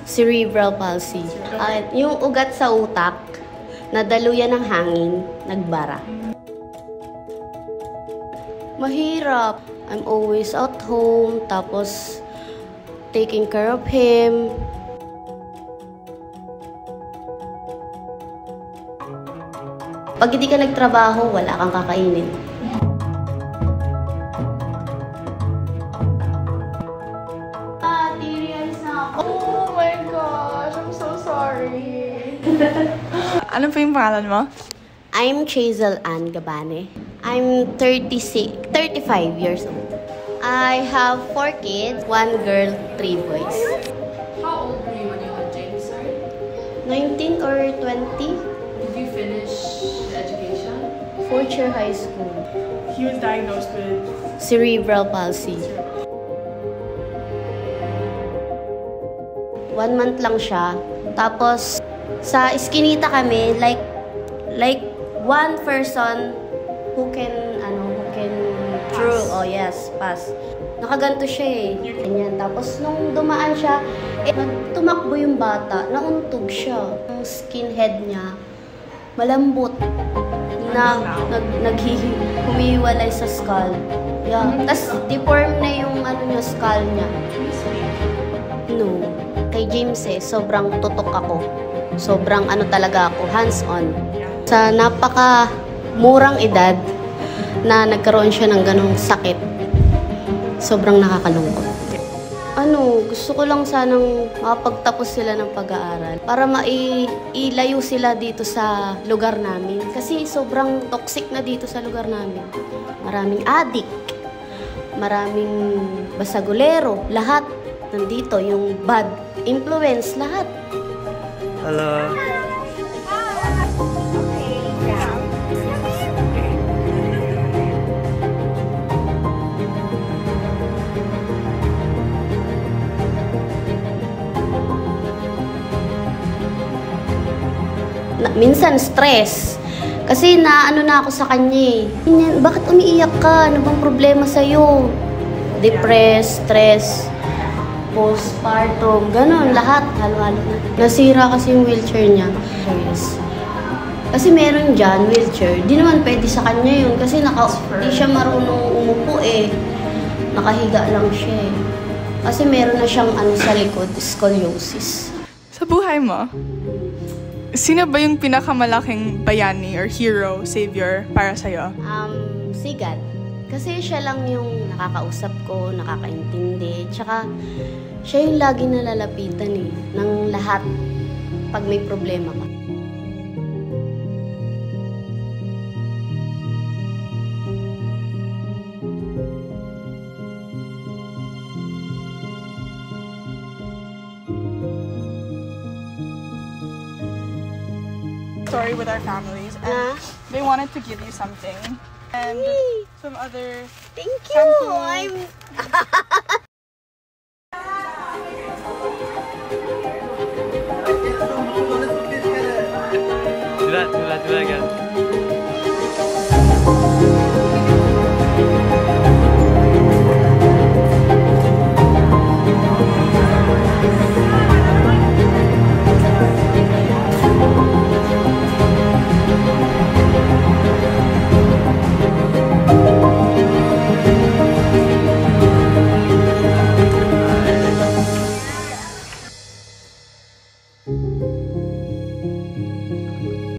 Cerebral palsy. Yung ugat sa utak, nadaluyan ng hangin, nagbara. Mahirap. I'm always at home, tapos taking care of him. Pag hindi ka nagtrabaho, wala kang kakainin. Oh my gosh, I'm so sorry. Ano po yung pangalan mo? I'm Chazel Ann Gabane. I'm 35 years old. I have 4 kids, 1 girl, 3 boys. How old were you when you had James, sir? 19 or 20? Did you finish education? 4th year high school. He was diagnosed with Cerebral palsy. 1 month lang siya. Tapos, sa iskinita kami, like one person who can pass. Nakaganto siya eh. Ganyan. Tapos, nung dumaan siya, tumakbo yung bata, nauntog siya. Ang skinhead niya, malambot, na humiwalay sa skull. Yeah. Tapos, deform na yung skull niya. No. Kay James sobrang tutok ako. Sobrang talaga ako, hands-on. Sa napaka-murang edad na nagkaroon siya ng ganong sakit, sobrang nakakalungkot. Gusto ko lang sanang makapagtapos sila ng pag-aaral para mailayo sila dito sa lugar namin. Kasi sobrang toxic na dito sa lugar namin. Maraming addict, maraming basagulero, lahat nandito, yung bad influence, lahat. Hello. Minsan stress. Kasi na ako sa kanya eh. Bakit umiiyak ka? Ano bang problema sa'yo? Depressed, stress, postpartum, ganun, lahat, halo-halo na. Nasira kasi yung wheelchair niya. Yes. Kasi meron dyan, wheelchair, di naman pwede sa kanya yun kasi di siya marunong umupo eh. Nakahiga lang siya eh. Kasi meron na siyang sa likod, scoliosis. Sa buhay mo, sino ba yung pinakamalaking bayani or hero, savior para sa'yo? Si God. Kasi siya lang yung nakakausap ko, nakakaintindi. Tsaka, siya yung lagi nalalapitan ng lahat pag may problema ka. Story with our families, and they wanted to give you something. And some other Thank you! shampoo.